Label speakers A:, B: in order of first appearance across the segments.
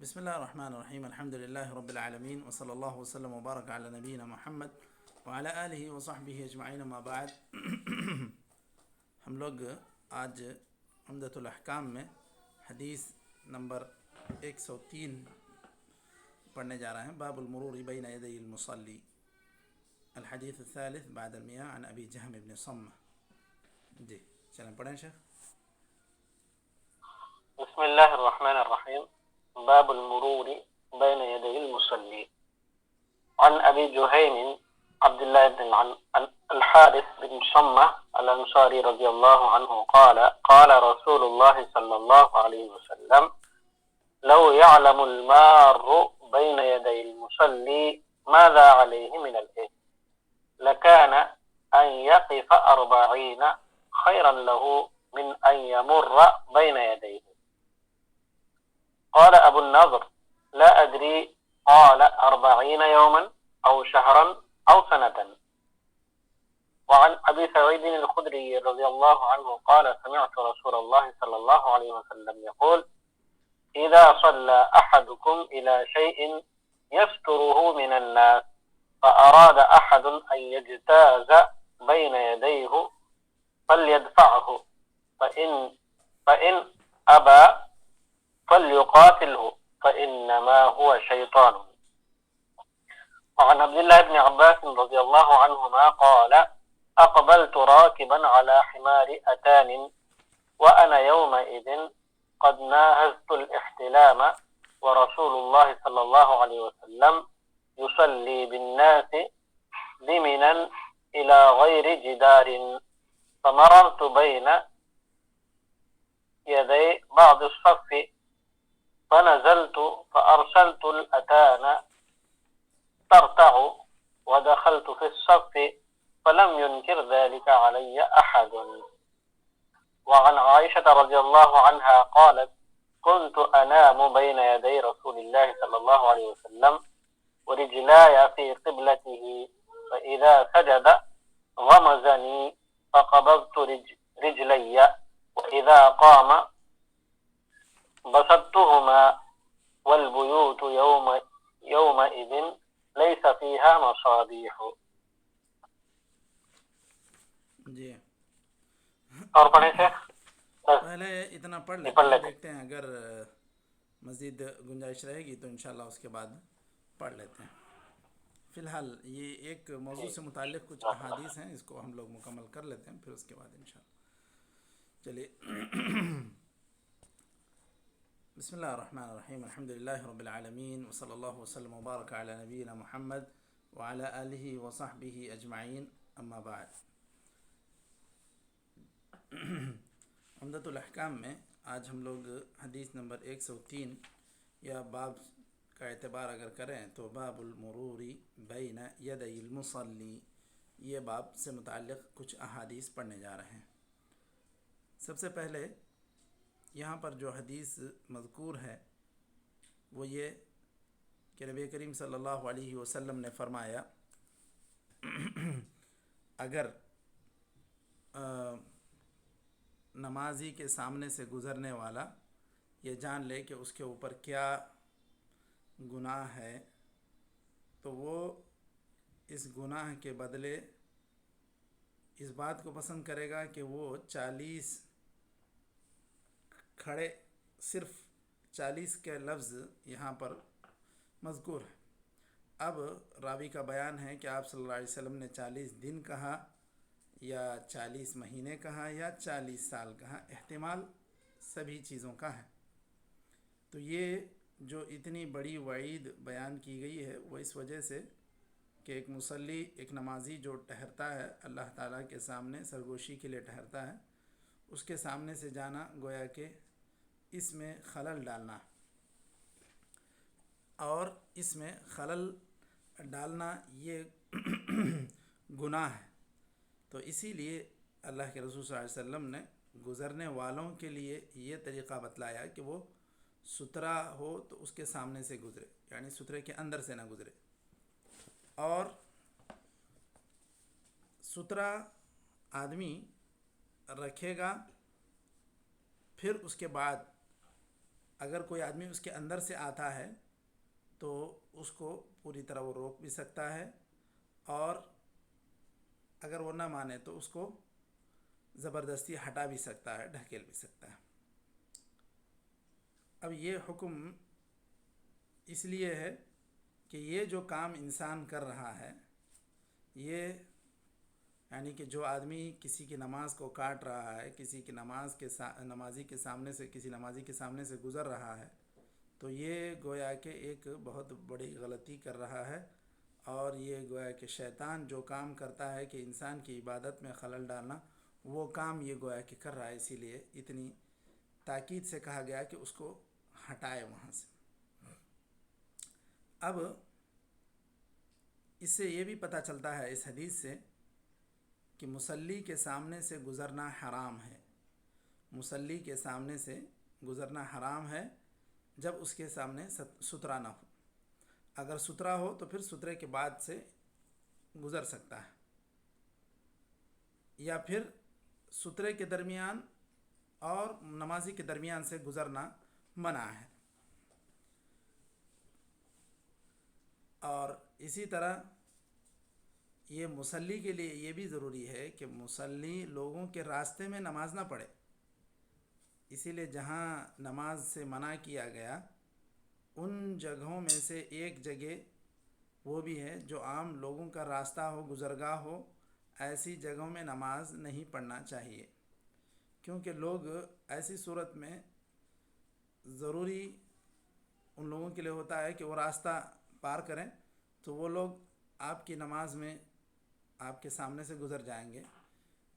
A: بسم الله الرحمن الرحيم الحمد لله رب العالمين وصلى الله وسلم وبارك على نبينا محمد وعلى آله وصحبه اجمعین اما بعد ہم لوگ آج عمدۃ الاحکام میں حدیث نمبر 103 پڑھنے جا رہے ہیں. باب المرور بین یدی المصلی. الحدیث الثالث بعد المئة عن ابی جہم بن صمہ. جی چلیں پڑھیں شیخ.
B: بسم الله الرحمن الرحيم. باب المرور بين يدي المصلي. عن أبي جهيم عبد الله بن الحارث بن صمة الأنصاري رضي الله عنه قال قال رسول الله صلى الله عليه وسلم لو يعلم المار بين يدي المصلي ماذا عليه من الإثم لكان أن يقف 40 خيرا له من أن يمر بين يديه. قال أبو النضر لا أدري قال 40 يوما أو شهرا أو سنة. وعن أبي سعيد الخدري رضي الله عنه قال سمعت رسول الله صلى الله عليه وسلم يقول إذا صلى أحدكم إلى شيء يستره من الناس فأراد أحد أن يجتاز بين يديه فليدفعه فإن أبى فليقاتله فإنما هو شيطان. وعن عبد الله بن عباس رضي الله عنهما قال أقبلت راكبا على حمار أتان وأنا يومئذ قد ناهزت الاحتلام ورسول الله صلى الله عليه وسلم يصلي بالناس بمنا إلى غير جدار فمررت بين يدي بعض الصف فنزلت فأرسلت الأتان ترتع ودخلت في الصف فلم ينكر ذلك علي أحد. وعن عائشة رضي الله عنها قالت كنت أنام بين يدي رسول الله صلى الله عليه وسلم ورجلاي في قبلته فإذا سجد غمزني فقبضت رجلي وإذا قام بسطتهما والبيوت يومئذ ليس فيها مصابيح.
A: جی
B: اور پڑھیں شیخ.
A: پہلے اتنا پڑھ لیتے ہیں, دیکھتے ہیں اگر مزید گنجائش رہے گی تو انشاءاللہ اس کے بعد پڑھ لیتے ہیں. فی الحال یہ ایک موضوع سے متعلق کچھ احادیث ہیں, اس کو ہم لوگ مکمل کر لیتے ہیں, پھر اس کے بعد انشاءاللہ. چلیے. بسم اللہ الرحمن الرحیم الحمد للہ رب العالمین وصلی اللہ وسلم وبارک علی نبینا محمد وعلی آلہ وصحبہ اجمعین اما بعد. عمدۃ الاحکام میں آج ہم لوگ حدیث نمبر 103 یا باب کا اعتبار اگر کریں تو باب المرور بین یدی المصلی, یہ باب سے متعلق کچھ احادیث پڑھنے جا رہے ہیں. سب سے پہلے یہاں پر جو حدیث مذکور ہے وہ یہ کہ نبی کریم صلی اللہ علیہ وسلم نے فرمایا اگر نمازی کے سامنے سے گزرنے والا یہ جان لے کہ اس کے اوپر کیا گناہ ہے تو وہ اس گناہ کے بدلے اس بات کو پسند کرے گا کہ وہ 40 کھڑے, صرف 40 کے لفظ یہاں پر مذکور ہے. اب راوی کا بیان ہے کہ آپ صلی اللہ علیہ وسلم نے 40 دن کہا یا 40 مہینے کہا یا 40 سال کہا, احتمال سبھی چیزوں کا ہے. تو یہ جو اتنی بڑی وعید بیان کی گئی ہے وہ اس وجہ سے کہ ایک مصلی, ایک نمازی جو ٹھہرتا ہے اللہ تعالیٰ کے سامنے سرگوشی کے لیے ٹھہرتا ہے, اس کے سامنے سے جانا گویا کہ اس میں خلل ڈالنا, اور اس میں خلل ڈالنا یہ گناہ ہے. تو اسی لیے اللہ کے رسول صلی اللہ علیہ وسلم نے گزرنے والوں کے لیے یہ طریقہ بتلایا کہ وہ ستھرا ہو تو اس کے سامنے سے گزرے, یعنی ستھرے کے اندر سے نہ گزرے, اور ستھرا آدمی رکھے گا, پھر اس کے بعد اگر کوئی آدمی اس کے اندر سے آتا ہے تو اس کو پوری طرح وہ روک بھی سکتا ہے، اور اگر وہ نہ مانے تو اس کو زبردستی ہٹا بھی سکتا ہے، ڈھکیل بھی سکتا ہے۔ اب یہ حکم اس لیے ہے کہ یہ جو کام انسان کر رہا ہے، یہ یعنی کہ جو آدمی کسی کی نماز کو کاٹ رہا ہے، کسی کی نمازی کے سامنے سے کسی نمازی کے سامنے سے گزر رہا ہے، تو یہ گویا کہ ایک بہت بڑی غلطی کر رہا ہے، اور یہ گویا کہ شیطان جو کام کرتا ہے کہ انسان کی عبادت میں خلل ڈالنا، وہ کام یہ گویا کہ کر رہا ہے۔ اسی لیے اتنی تاکید سے کہا گیا کہ اس کو ہٹائے وہاں سے۔ اب اس سے یہ بھی پتہ چلتا ہے اس حدیث سے کہ مصلی کے سامنے سے گزرنا حرام ہے۔ مصلی کے سامنے سے گزرنا حرام ہے جب اس کے سامنے سترا نہ ہو۔ اگر سترا ہو تو پھر سترے کے بعد سے گزر سکتا ہے، یا پھر سترے کے درمیان اور نمازی کے درمیان سے گزرنا منع ہے۔ اور اسی طرح یہ مصلی کے لیے یہ بھی ضروری ہے کہ مصلی لوگوں کے راستے میں نماز نہ پڑھے۔ اسی لیے جہاں نماز سے منع کیا گیا ان جگہوں میں سے ایک جگہ وہ بھی ہے جو عام لوگوں کا راستہ ہو، گزرگاہ ہو، ایسی جگہوں میں نماز نہیں پڑھنا چاہیے، کیونکہ لوگ ایسی صورت میں ضروری ان لوگوں کے لیے ہوتا ہے کہ وہ راستہ پار کریں، تو وہ لوگ آپ کی نماز میں آپ کے سامنے سے گزر جائیں گے،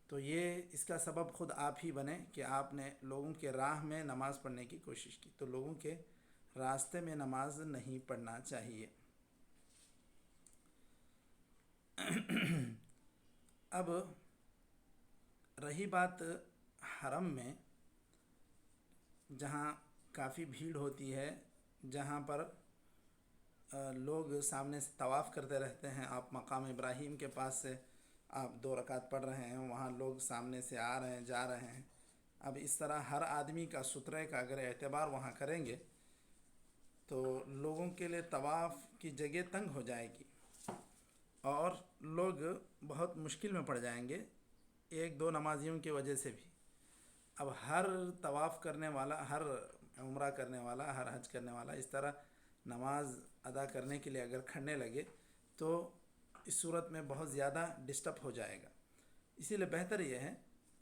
A: تو یہ اس کا سبب خود آپ ہی بنے کہ آپ نے لوگوں کے راہ میں نماز پڑھنے کی کوشش کی۔ تو لوگوں کے راستے میں نماز نہیں پڑھنا چاہیے۔ اب رہی بات حرم میں، جہاں کافی بھیڑ ہوتی ہے، جہاں پر لوگ سامنے سے طواف کرتے رہتے ہیں، آپ مقام ابراہیم کے پاس سے آپ 2 رکعت پڑھ رہے ہیں، وہاں لوگ سامنے سے آ رہے ہیں، جا رہے ہیں۔ اب اس طرح ہر آدمی کا سترے کا اگر اعتبار وہاں کریں گے تو لوگوں کے لیے طواف کی جگہ تنگ ہو جائے گی، اور لوگ بہت مشکل میں پڑ جائیں گے 1-2 نمازیوں کی وجہ سے بھی۔ اب ہر طواف کرنے والا، ہر عمرہ کرنے والا، ہر حج کرنے والا اس طرح نماز ادا کرنے کے لیے اگر کھڑنے لگے تو اس صورت میں بہت زیادہ ڈسٹرب ہو جائے گا۔ اسی لیے بہتر یہ ہے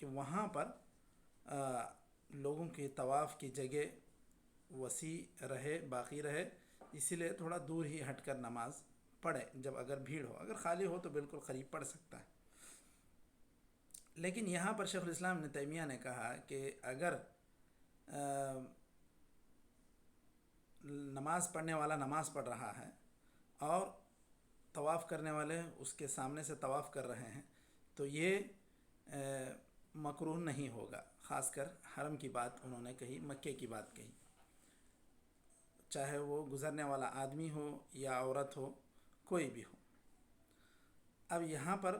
A: کہ وہاں پر لوگوں کی طواف کی جگہ وسیع رہے، باقی رہے، اسی لیے تھوڑا دور ہی ہٹ کر نماز پڑھے جب اگر بھیڑ ہو۔ اگر خالی ہو تو بالکل قریب پڑھ سکتا ہے۔ لیکن یہاں پر شیخ الاسلام ابن تیمیہ نے کہا کہ اگر نماز پڑھنے والا نماز پڑھ رہا ہے اور طواف کرنے والے اس کے سامنے سے طواف کر رہے ہیں تو یہ مکروہ نہیں ہوگا۔ خاص کر حرم کی بات انہوں نے کہی، مکے کی بات کہی، چاہے وہ گزرنے والا آدمی ہو یا عورت ہو، کوئی بھی ہو۔ اب یہاں پر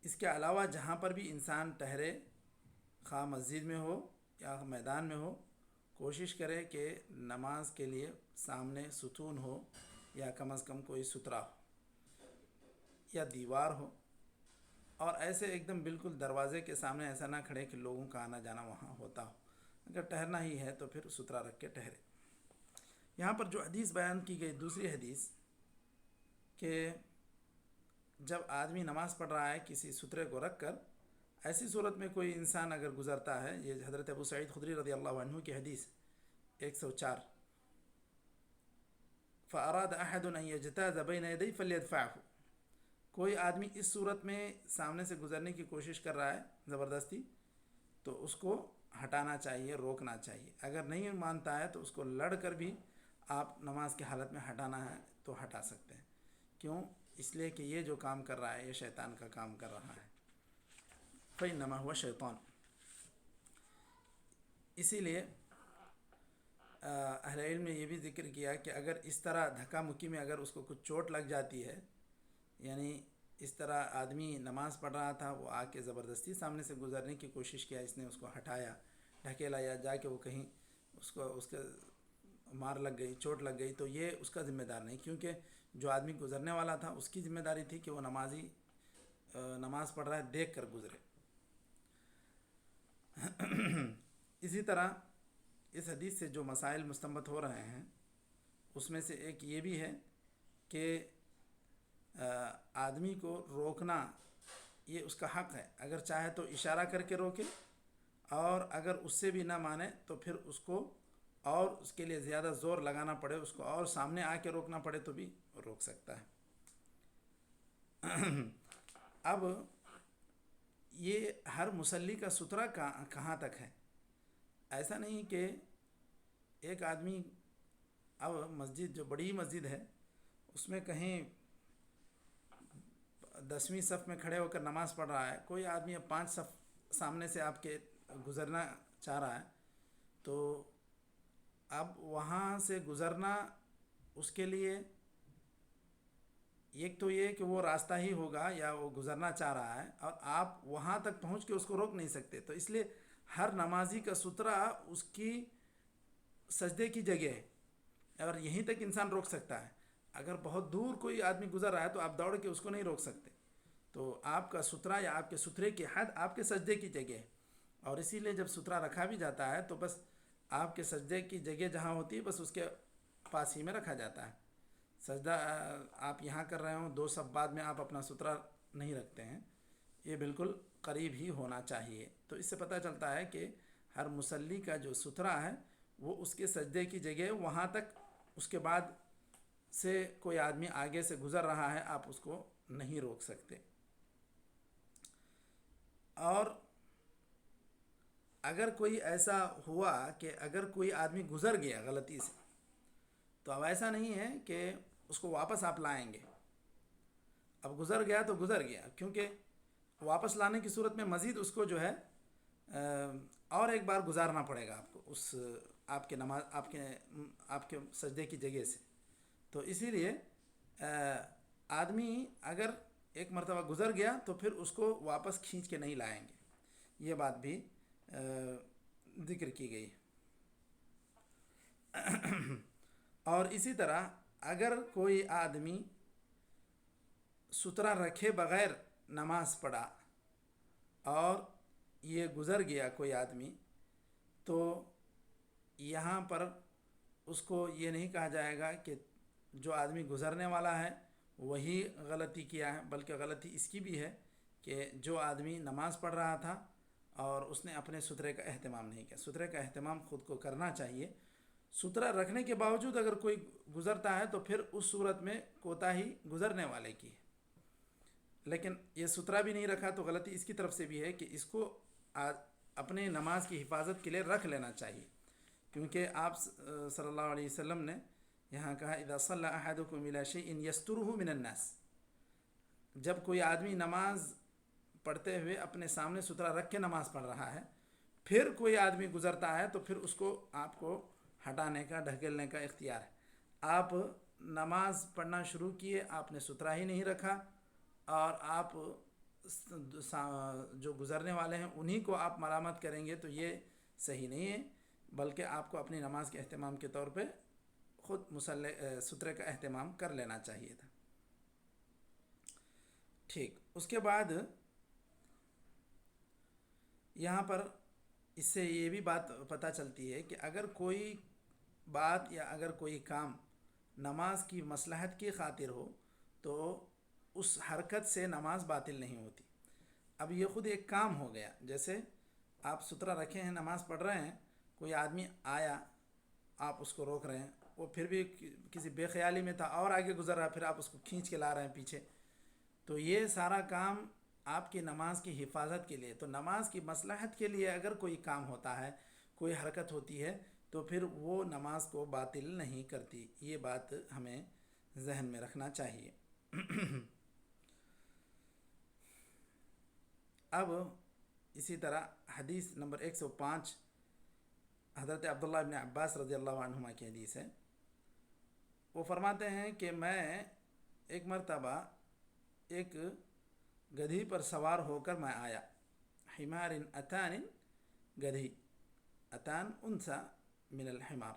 A: اس کے علاوہ جہاں پر بھی انسان ٹھہرے، خواہ مسجد میں ہو یا میدان میں ہو، کوشش کرے کہ نماز کے لیے سامنے ستون ہو، یا کم از کم کوئی سترا ہو یا دیوار ہو، اور ایسے ایک دم بالکل دروازے کے سامنے ایسا نہ کھڑے کہ لوگوں کا آنا جانا وہاں ہوتا ہو۔ اگر ٹھہرنا ہی ہے تو پھر سترا رکھ کے ٹھہرے۔ یہاں پر جو حدیث بیان کی گئی، دوسری حدیث، کہ جب آدمی نماز پڑھ رہا ہے کسی سترے کو رکھ کر، ایسی صورت میں کوئی انسان اگر گزرتا ہے، یہ حضرت ابو سعید خدری رضی اللہ عنہ کی حدیث 104، فَأَرَادَ أَحَدٌ أَن يَجْتَازَ بَيْنَ يَدَيْهِ فَلْيَدْفَعْهُ، کوئی آدمی اس صورت میں سامنے سے گزرنے کی کوشش کر رہا ہے زبردستی، تو اس کو ہٹانا چاہیے، روکنا چاہیے۔ اگر نہیں مانتا ہے تو اس کو لڑ کر بھی آپ نماز کی حالت میں ہٹانا ہے تو ہٹا سکتے ہیں۔ کیوں؟ اس لیے کہ یہ جو کام کر رہا ہے یہ شیطان کا کام کر رہا ہے، فَإِنَّمَا هُوَ شَيْطَانٌ۔ اسی لیے اہل علم نے یہ بھی ذکر کیا کہ اگر اس طرح دھکا مکی میں اگر اس کو کچھ چوٹ لگ جاتی ہے، یعنی اس طرح آدمی نماز پڑھ رہا تھا، وہ آ کے زبردستی سامنے سے گزرنے کی کوشش کیا، اس نے اس کو ہٹایا، ڈھکیلا، یا جا کے وہ کہیں اس کو اس کے مار لگ گئی، چوٹ لگ گئی، تو یہ اس کا ذمہ دار نہیں، کیونکہ جو آدمی گزرنے والا تھا اس کی ذمہ داری تھی کہ وہ نمازی نماز پڑھ رہا ہے دیکھ کر گزرے۔ اسی طرح اس حدیث سے جو مسائل مستنبط ہو رہے ہیں اس میں سے ایک یہ بھی ہے کہ آدمی کو روکنا یہ اس کا حق ہے، اگر چاہے تو اشارہ کر کے روکے، اور اگر اس سے بھی نہ مانے تو پھر اس کو اور اس کے لیے زیادہ زور لگانا پڑے، اس کو اور سامنے آ کے روکنا پڑے تو بھی روک سکتا ہے۔ اب یہ ہر مصلی کا سترہ کہاں تک ہے؟ ایسا نہیں کہ ایک آدمی اب مسجد جو بڑی مسجد ہے اس میں کہیں 10ویں صف میں کھڑے ہو کر نماز پڑھ رہا ہے، کوئی آدمی اب 5 صف سامنے سے آپ کے گزرنا چاہ رہا ہے، تو اب وہاں سے گزرنا اس کے لیے ایک تو یہ کہ وہ راستہ ہی ہوگا یا وہ گزرنا چاہ رہا ہے، اور آپ وہاں تک پہنچ کے اس کو روک نہیں سکتے، تو اس لیے ہر نمازی کا سترہ اس کی سجدے کی جگہ ہے، اور یہیں تک انسان روک سکتا ہے۔ اگر بہت دور کوئی آدمی گزر رہا ہے تو آپ دوڑ کے اس کو نہیں روک سکتے، تو آپ کا سترہ یا آپ کے سترے کی حد آپ کے سجدے کی جگہ ہے، اور اسی لیے جب سترہ رکھا بھی جاتا ہے تو بس آپ کے سجدے کی جگہ جہاں ہوتی ہے بس اس کے پاس ہی میں رکھا جاتا ہے۔ سجدہ آپ یہاں کر رہے ہوں، 2 صف بعد میں آپ اپنا سترہ نہیں رکھتے ہیں، یہ بالکل قریب ہی ہونا چاہیے۔ تو اس سے پتہ چلتا ہے کہ ہر مصلی کا جو سترہ ہے وہ اس کے سجدے کی جگہ، وہاں تک اس کے بعد سے کوئی آدمی آگے سے گزر رہا ہے آپ اس کو نہیں روک سکتے۔ اور اگر کوئی ایسا ہوا کہ اگر کوئی آدمی گزر گیا غلطی سے، تو اب ایسا نہیں ہے کہ اس کو واپس آپ لائیں گے، اب گزر گیا تو گزر گیا، کیونکہ واپس لانے کی صورت میں مزید اس کو جو ہے اور ایک بار گزارنا پڑے گا آپ کو اس آپ کے نماز آپ کے سجدے کی جگہ سے، تو اسی لیے آدمی اگر ایک مرتبہ گزر گیا تو پھر اس کو واپس کھینچ کے نہیں لائیں گے، یہ بات بھی ذکر کی گئی۔ اور اسی طرح اگر کوئی آدمی سترہ رکھے بغیر نماز پڑھا اور یہ گزر گیا کوئی آدمی، تو یہاں پر اس کو یہ نہیں کہا جائے گا کہ جو آدمی گزرنے والا ہے وہی غلطی کیا ہے، بلکہ غلطی اس کی بھی ہے کہ جو آدمی نماز پڑھ رہا تھا اور اس نے اپنے سترے کا اہتمام نہیں کیا۔ سترے کا اہتمام خود کو کرنا چاہیے، سترہ رکھنے کے باوجود اگر کوئی گزرتا ہے تو پھر اس صورت میں کوتاہی گزرنے والے کی ہے، لیکن یہ سترہ بھی نہیں رکھا تو غلطی اس کی طرف سے بھی ہے کہ اس کو اپنے نماز کی حفاظت کے لیے رکھ لینا چاہیے، کیونکہ آپ صلی اللہ علیہ وسلم نے یہاں کہا اذا صلی احدکم الی شیء یسترہ من الناس، جب کوئی آدمی نماز پڑھتے ہوئے اپنے سامنے سترہ رکھ کے نماز پڑھ رہا ہے، پھر کوئی آدمی گزرتا ہے تو پھر اس کو آپ کو ہٹانے کا ڈھکیلنے کا اختیار ہے۔ آپ نماز پڑھنا شروع کیے، آپ نے سترہ ہی نہیں رکھا، اور آپ جو گزرنے والے ہیں انہی کو آپ ملامت کریں گے تو یہ صحیح نہیں ہے، بلکہ آپ کو اپنی نماز کے اہتمام کے طور پہ خود سترے کا اہتمام کر لینا چاہیے تھا۔ ٹھیک، اس کے بعد یہاں پر اس سے یہ بھی بات پتہ چلتی ہے کہ اگر کوئی بات یا اگر کوئی کام نماز کی مصلحت کی خاطر ہو تو اس حرکت سے نماز باطل نہیں ہوتی۔ اب یہ خود ایک کام ہو گیا، جیسے آپ سترہ رکھے ہیں، نماز پڑھ رہے ہیں، کوئی آدمی آیا، آپ اس کو روک رہے ہیں، وہ پھر بھی کسی بے خیالی میں تھا اور آگے گزر رہا، پھر آپ اس کو کھینچ کے لا رہے ہیں پیچھے، تو یہ سارا کام آپ کی نماز کی حفاظت کے لیے، تو نماز کی مصلحت کے لیے اگر کوئی کام ہوتا ہے، کوئی حرکت ہوتی ہے، تو پھر وہ نماز کو باطل نہیں کرتی، یہ بات ہمیں ذہن میں رکھنا چاہیے۔ اب اسی طرح حدیث نمبر 105 حضرت عبداللہ ابن عباس رضی اللہ عنہما کی حدیث ہے، وہ فرماتے ہیں کہ میں ایک مرتبہ ایک گدھی پر سوار ہو کر میں آیا، حمار اتان، گدھی، اتان انثى من الحمار.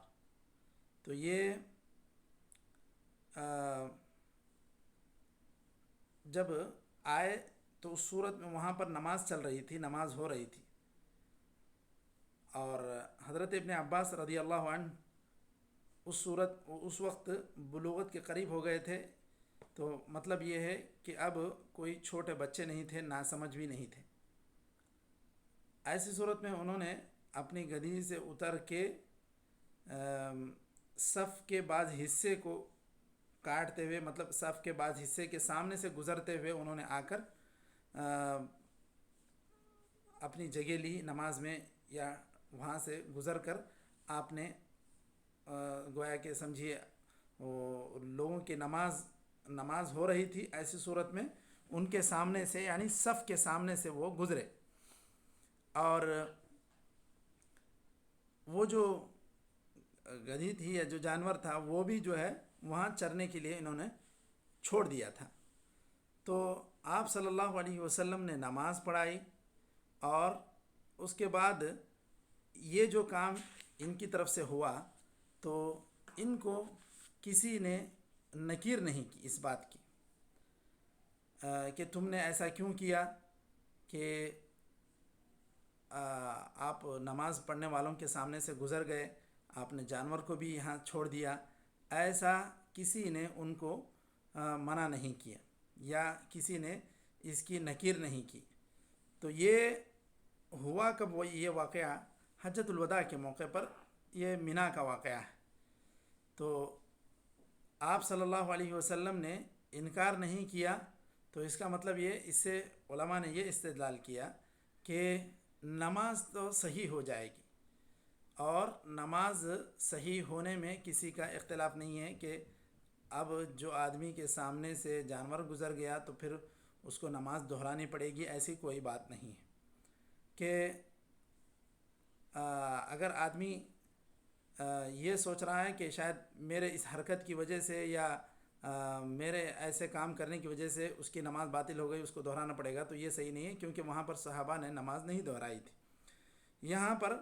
A: تو یہ جب آئے تو اس صورت میں وہاں پر نماز چل رہی تھی، نماز ہو رہی تھی، اور حضرت ابن عباس رضی اللہ عنہ اس وقت بلوغت کے قریب ہو گئے تھے. تو مطلب یہ ہے کہ اب کوئی چھوٹے بچے نہیں تھے، ناسمجھ بھی نہیں تھے. ایسی صورت میں انہوں نے اپنی گدی سے اتر کے صف کے بعض حصے کو کاٹتے ہوئے، مطلب صف کے بعض حصے کے سامنے سے گزرتے ہوئے انہوں نے آ کر اپنی جگہ لی نماز میں، یا وہاں سے گزر کر آپ نے گویا کہ سمجھیے لوگوں کی نماز ہو رہی تھی، ایسی صورت میں ان کے سامنے سے، یعنی صف کے سامنے سے وہ گزرے، اور وہ جو گدھی تھی یا جو جانور تھا وہ بھی جو ہے وہاں چرنے کے لیے انہوں نے چھوڑ دیا تھا. تو آپ صلی اللہ علیہ وسلم نے نماز پڑھائی، اور اس کے بعد یہ جو کام ان کی طرف سے ہوا تو ان کو کسی نے نکیر نہیں کی اس بات کی کہ تم نے ایسا کیوں کیا کہ آپ نماز پڑھنے والوں کے سامنے سے گزر گئے، آپ نے جانور کو بھی یہاں چھوڑ دیا. ایسا کسی نے ان کو منع نہیں کیا، یا کسی نے اس کی نکیر نہیں کی. تو یہ ہوا کب؟ وہ یہ واقعہ حجۃ الوداع کے موقع پر، یہ مینا کا واقعہ ہے. تو آپ صلی اللہ علیہ وسلم نے انکار نہیں کیا، تو اس کا مطلب یہ، اس سے علماء نے یہ استدلال کیا کہ نماز تو صحیح ہو جائے گی، اور نماز صحیح ہونے میں کسی کا اختلاف نہیں ہے کہ اب جو آدمی کے سامنے سے جانور گزر گیا تو پھر اس کو نماز دہرانی پڑے گی، ایسی کوئی بات نہیں ہے. کہ اگر آدمی یہ سوچ رہا ہے کہ شاید میرے اس حرکت کی وجہ سے یا میرے ایسے کام کرنے کی وجہ سے اس کی نماز باطل ہو گئی، اس کو دہرانا پڑے گا، تو یہ صحیح نہیں ہے، کیونکہ وہاں پر صحابہ نے نماز نہیں دہرائی تھی. یہاں پر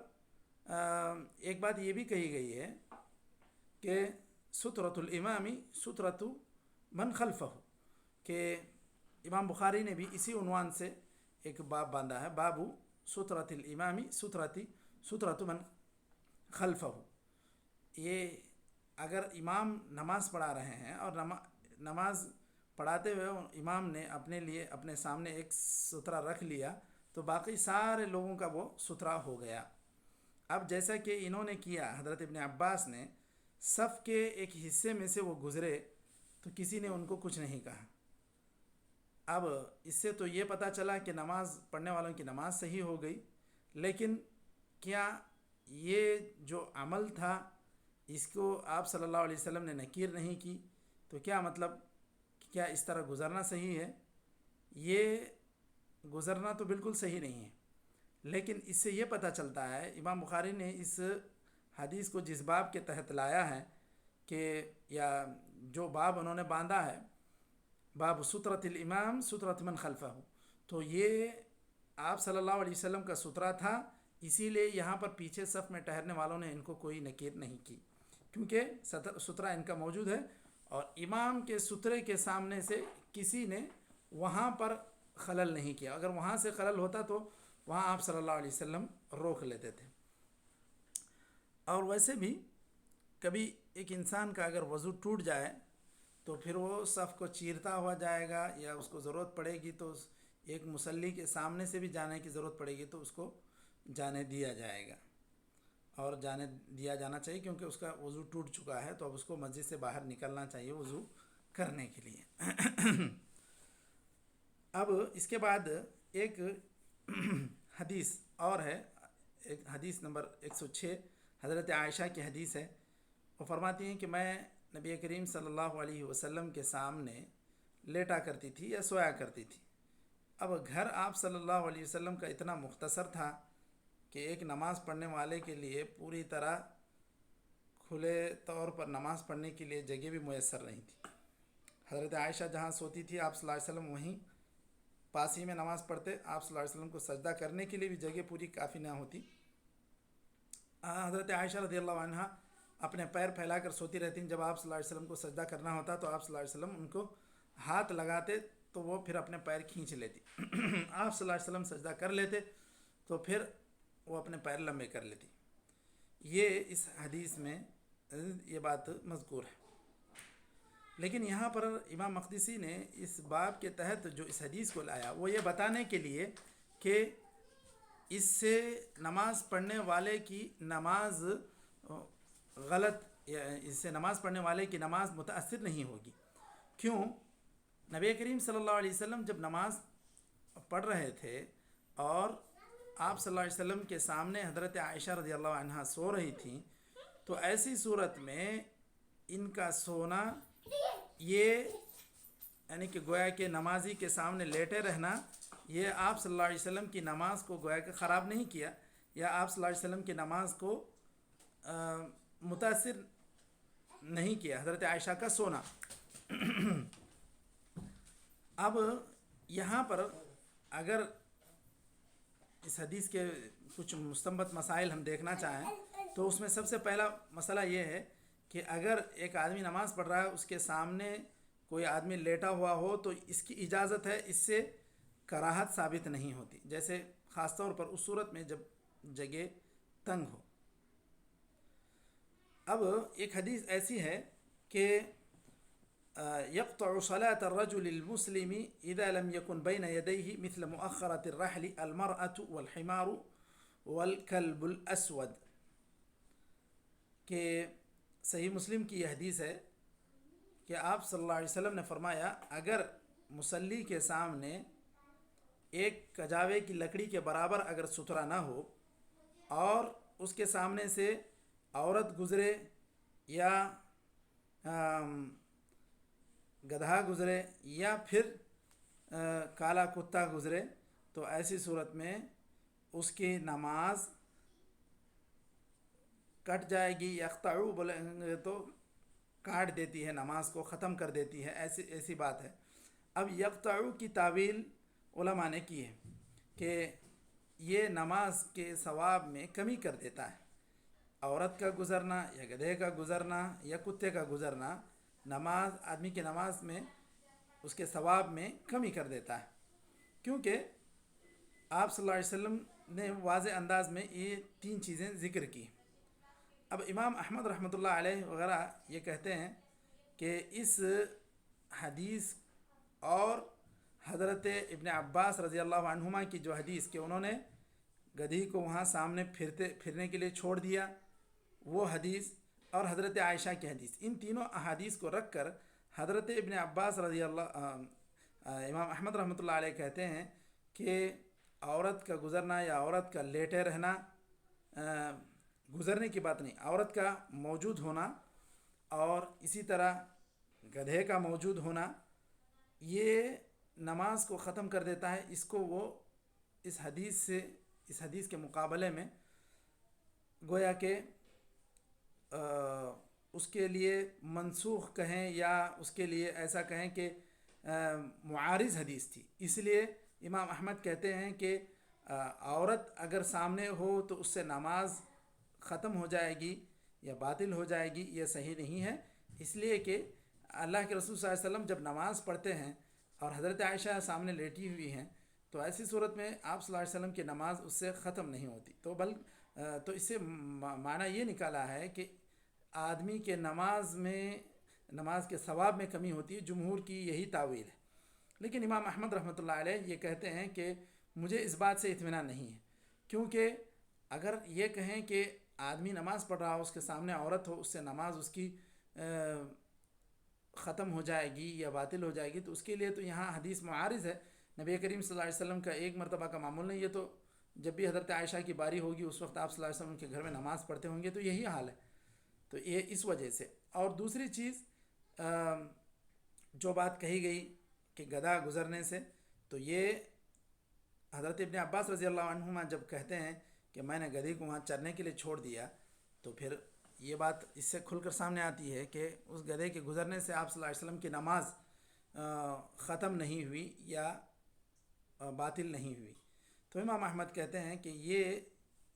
A: ایک بات یہ بھی کہی گئی ہے کہ سترۃ الامام سترۃ من خلفہ، کہ امام بخاری نے بھی اسی عنوان سے ایک باب باندھا ہے، باب سترۃ الامام سترۃ من خلفہ. یہ اگر امام نماز پڑھا رہے ہیں اور نماز پڑھاتے ہوئے امام نے اپنے لیے اپنے سامنے ایک سترہ رکھ لیا تو باقی سارے لوگوں کا وہ سترہ ہو گیا. اب جیسا کہ انہوں نے کیا، حضرت ابن عباس نے صف کے ایک حصے میں سے وہ گزرے تو کسی نے ان کو کچھ نہیں کہا. اب اس سے تو یہ پتہ چلا کہ نماز پڑھنے والوں کی نماز صحیح ہو گئی، لیکن کیا یہ جو عمل تھا اس کو آپ صلی اللہ علیہ وسلم نے نکیر نہیں کی؟ تو کیا مطلب، کیا اس طرح گزرنا صحیح ہے؟ یہ گزرنا تو بالکل صحیح نہیں ہے. لیکن اس سے یہ پتہ چلتا ہے، امام بخاری نے اس حدیث کو جس باب کے تحت لایا ہے کہ، یا جو باب انہوں نے باندھا ہے، باب سترۃ الامام سترۃ من خلفہ، تو یہ آپ صلی اللہ علیہ وسلم کا سترہ تھا، اسی لیے یہاں پر پیچھے صف میں ٹھہرنے والوں نے ان کو کوئی نکیر نہیں کی، کیونکہ سترہ ان کا موجود ہے، اور امام کے سترے کے سامنے سے کسی نے وہاں پر خلل نہیں کیا. اگر وہاں سے خلل ہوتا تو وہاں آپ صلی اللہ علیہ وسلم روک لیتے تھے. اور ویسے بھی کبھی ایک انسان کا اگر وضو ٹوٹ جائے تو پھر وہ صف کو چیرتا ہوا جائے گا، یا اس کو ضرورت پڑے گی تو ایک مصلی کے سامنے سے بھی جانے کی ضرورت پڑے گی تو اس کو جانے دیا جائے گا، اور جانے دیا جانا چاہیے، کیونکہ اس کا وضو ٹوٹ چکا ہے تو اب اس کو مسجد سے باہر نکلنا چاہیے وضو کرنے کے لیے. اب اس کے بعد ایک حدیث اور ہے، ایک حدیث نمبر 106 حضرت عائشہ کی حدیث ہے. وہ فرماتی ہیں کہ میں نبی کریم صلی اللہ علیہ وسلم کے سامنے لیٹا کرتی تھی یا سویا کرتی تھی. اب گھر آپ صلی اللہ علیہ وسلم کا اتنا مختصر تھا کہ ایک نماز پڑھنے والے کے لیے پوری طرح کھلے طور پر نماز پڑھنے کے لیے جگہ بھی میسر نہیں تھی. حضرت عائشہ جہاں سوتی تھی آپ صلی اللہ علیہ وسلم وہیں پاس ہی میں نماز پڑھتے. آپ صلی اللہ علیہ وسلم کو سجدہ کرنے کے لیے بھی جگہ پوری کافی نہ ہوتی. حضرت عائشہ رضی اللہ عنہا اپنے پیر پھیلا کر سوتی رہتی ہیں. جب آپ صلی اللہ علیہ وسلم کو سجدہ کرنا ہوتا تو آپ صلی اللہ علیہ وسلم ان کو ہاتھ لگاتے تو وہ پھر اپنے پیر کھینچ لیتی. آپ صلی اللہ علیہ وسلم سجدہ کر لیتے تو پھر وہ اپنے پیر لمبے کر لیتی. یہ اس حدیث میں یہ بات مذکور ہے. لیکن یہاں پر امام مقدسی نے اس باب کے تحت جو اس حدیث کو لایا وہ یہ بتانے کے لیے کہ اس سے نماز پڑھنے والے کی نماز غلط، اس سے نماز پڑھنے والے کی نماز متاثر نہیں ہوگی. کیوں؟ نبی کریم صلی اللہ علیہ وسلم جب نماز پڑھ رہے تھے اور آپ صلی اللہ علیہ وسلم کے سامنے حضرت عائشہ رضی اللہ عنہا سو رہی تھیں، تو ایسی صورت میں ان کا سونا یہ یعنی کہ گویا کہ نمازی کے سامنے لیٹے رہنا یہ آپ صلی اللہ علیہ وسلم کی نماز کو گویا کہ خراب نہیں کیا یا آپ صلی اللہ علیہ وسلم کی نماز کو متاثر نہیں کیا حضرت عائشہ کا سونا. اب یہاں پر اگر اس حدیث کے کچھ مستنبط مسائل ہم دیکھنا چاہیں تو اس میں سب سے پہلا مسئلہ یہ ہے کہ اگر ایک آدمی نماز پڑھ رہا ہے اس کے سامنے کوئی آدمی لیٹا ہوا ہو تو اس کی اجازت ہے، اس سے کراہت ثابت نہیں ہوتی، جیسے خاص طور پر اس صورت میں جب جگہ تنگ ہو. اب ایک حدیث ایسی ہے کہ يقطع صلاة الرجل المسلم إذا لم يكن بين يديه مثل مؤخرة الرحل المرأة والحمار والكلب الأسود، کہ صحیح مسلم کی یہ حدیث ہے کہ آپ صلی اللہ علیہ وسلم نے فرمایا اگر مصلی کے سامنے ایک کجاوے کی لکڑی کے برابر اگر ستھرا نہ ہو اور اس کے سامنے سے عورت گزرے یا گدھا گزرے یا پھر کالا کتا گزرے تو ایسی صورت میں اس کی نماز کٹ جائے گی. یقطعو بولیں گے تو کاٹ دیتی ہے، نماز کو ختم کر دیتی ہے، ایسی بات ہے. اب یقطعو کی تعویل علماء نے کی ہے کہ یہ نماز کے ثواب میں کمی کر دیتا ہے. عورت کا گزرنا یا گدھے کا گزرنا یا کتے کا گزرنا نماز آدمی کی نماز میں اس کے ثواب میں کمی کر دیتا ہے، کیونکہ آپ صلی اللہ علیہ وسلم نے واضح انداز میں یہ 3 چیزیں ذکر کی. اب امام احمد رحمۃ اللہ علیہ وغیرہ یہ کہتے ہیں کہ اس حدیث اور حضرت ابن عباس رضی اللہ عنہما کی جو حدیث کہ انہوں نے گدھی کو وہاں سامنے پھرنے کے لیے چھوڑ دیا وہ حدیث اور حضرت عائشہ کی حدیث، ان تینوں احادیث کو رکھ کر حضرت ابن عباس رضی اللہ امام احمد رحمۃ اللہ علیہ کہتے ہیں کہ عورت کا گزرنا یا عورت کا لیٹے رہنا، گزرنے کی بات نہیں، عورت کا موجود ہونا اور اسی طرح گدھے کا موجود ہونا یہ نماز کو ختم کر دیتا ہے. اس کو وہ اس حدیث کے مقابلے میں گویا کہ اس کے لیے منسوخ کہیں یا اس کے لیے ایسا کہیں کہ معارض حدیث تھی. اس لیے امام احمد کہتے ہیں کہ عورت اگر سامنے ہو تو اس سے نماز ختم ہو جائے گی یا باطل ہو جائے گی، یہ صحیح نہیں ہے. اس لیے کہ اللہ کے رسول صلی اللہ علیہ وسلم جب نماز پڑھتے ہیں اور حضرت عائشہ سامنے لیٹی ہوئی ہیں تو ایسی صورت میں آپ صلی اللہ علیہ وسلم کی نماز اس سے ختم نہیں ہوتی. تو اس سے معنی یہ نکالا ہے کہ آدمی کے نماز کے ثواب میں کمی ہوتی ہے. جمہور کی یہی تعویل ہے، لیکن امام احمد رحمۃ اللہ علیہ یہ کہتے ہیں کہ مجھے اس بات سے اطمینان نہیں ہے، کیونکہ اگر یہ کہیں کہ آدمی نماز پڑھ رہا ہو اس کے سامنے عورت ہو، اس سے نماز اس کی ختم ہو جائے گی یا باطل ہو جائے گی، تو اس کے لیے تو یہاں حدیث معارض ہے. نبی کریم صلی اللہ علیہ وسلم کا ایک مرتبہ کا معمول نہیں، یہ تو جب بھی حضرت عائشہ کی باری ہوگی اس وقت آپ صلی اللہ علیہ وسلم کے گھر میں نماز پڑھتے ہوں گے، تو یہی حال ہے. تو یہ اس وجہ سے. اور دوسری چیز جو بات کہی گئی کہ گدھا گزرنے سے، تو یہ حضرت ابن عباس رضی اللہ عنہما جب کہتے ہیں کہ میں نے گدھی کو وہاں چرنے کے لیے چھوڑ دیا، تو پھر یہ بات اس سے کھل کر سامنے آتی ہے کہ اس گدھے کے گزرنے سے آپ صلی اللہ علیہ وسلم کی نماز ختم نہیں ہوئی یا باطل نہیں ہوئی. تو امام احمد کہتے ہیں کہ یہ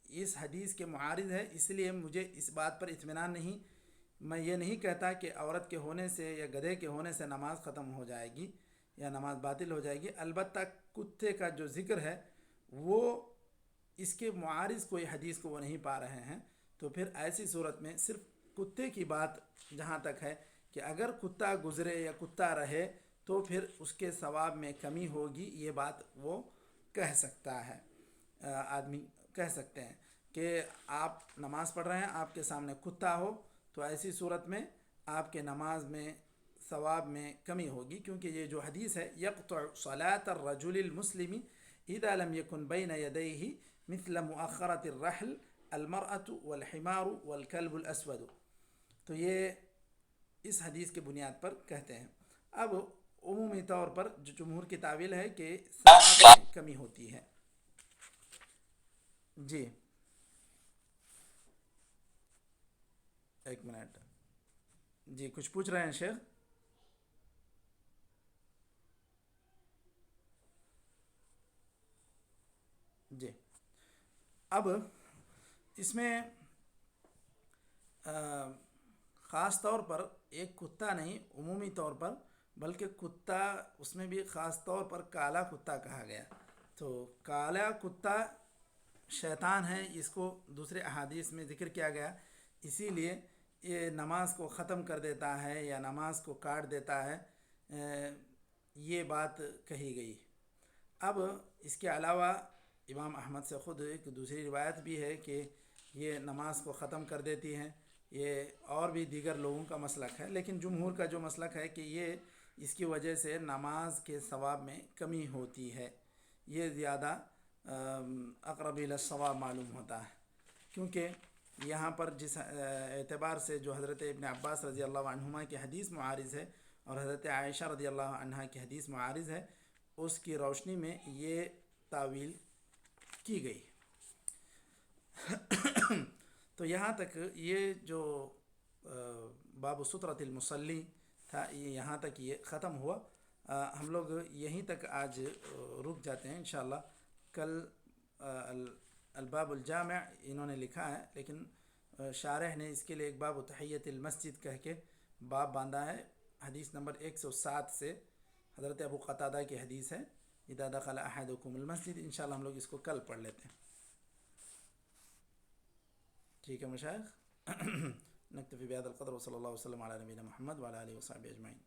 A: اس حدیث کے معارض ہے، اس لیے مجھے اس بات پر اطمینان نہیں، میں یہ نہیں کہتا کہ عورت کے ہونے سے یا گدھے کے ہونے سے نماز ختم ہو جائے گی یا نماز باطل ہو جائے گی۔ البتہ کتے کا جو ذکر ہے وہ اس کے معارض کوئی حدیث کو وہ نہیں پا رہے ہیں، تو پھر ایسی صورت میں صرف کتے کی بات جہاں تک ہے کہ اگر کتا گزرے یا کتا رہے تو پھر اس کے ثواب میں کمی ہوگی، یہ بات وہ کہہ سکتا ہے، آدمی کہہ سکتے ہیں کہ آپ نماز پڑھ رہے ہیں، آپ کے سامنے کتا ہو تو ایسی صورت میں آپ کے نماز میں ثواب میں کمی ہوگی، کیونکہ یہ جو حدیث ہے یقطع صلاۃ الرجل المسلم اذا لم يكن بين يديه مثل مؤخرة الرحل المرأة والحمار والكلب الاسود، تو یہ اس حدیث کے بنیاد پر کہتے ہیں۔ اب عمومی طور پر جو جمہور کی تعویل ہے کہ ثواب میں کمی ہوتی ہے۔ جی ایک منٹ، جی کچھ پوچھ رہے ہیں شیخ؟ جی اب اس میں خاص طور پر ایک کتا نہیں، عمومی طور پر، بلکہ کتا اس میں بھی خاص طور پر کالا کتا کہا گیا، تو کالا کتا شیطان ہے، اس کو دوسرے احادیث میں ذکر کیا گیا، اسی لیے یہ نماز کو ختم کر دیتا ہے یا نماز کو کاٹ دیتا ہے، یہ بات کہی گئی۔ اب اس کے علاوہ امام احمد سے خود ایک دوسری روایت بھی ہے کہ یہ نماز کو ختم کر دیتی ہیں، یہ اور بھی دیگر لوگوں کا مسلک ہے، لیکن جمہور کا جو مسلک ہے کہ یہ اس کی وجہ سے نماز کے ثواب میں کمی ہوتی ہے، یہ زیادہ اقرب الی الصواب معلوم ہوتا ہے، کیونکہ یہاں پر جس اعتبار سے جو حضرت ابن عباس رضی اللہ عنہما کی حدیث معارض ہے اور حضرت عائشہ رضی اللہ عنہا کی حدیث معارض ہے، اس کی روشنی میں یہ تعویل کی گئی۔ تو یہاں تک یہ جو باب سترۃ المصلی تھا، یہ یہاں تک یہ ختم ہوا۔ ہم لوگ یہیں تک آج رک جاتے ہیں، انشاءاللہ کل الباب الجامع انہوں نے لکھا ہے، لیکن شارح نے اس کے لیے ایک باب تحیۃ المسجد کہہ کے باب باندھا ہے، حدیث نمبر 107 سے حضرت ابو قتادہ کی حدیث ہے، اذا دخل احدکم المسجد۔ انشاءاللہ ہم لوگ اس کو کل پڑھ لیتے ہیں، ٹھیک ہے مشائخ؟ نکتفی بہذا القدر وصلی اللہ وسلم علی نبینا محمد وعلی آلہ وصحبہ اجمعین۔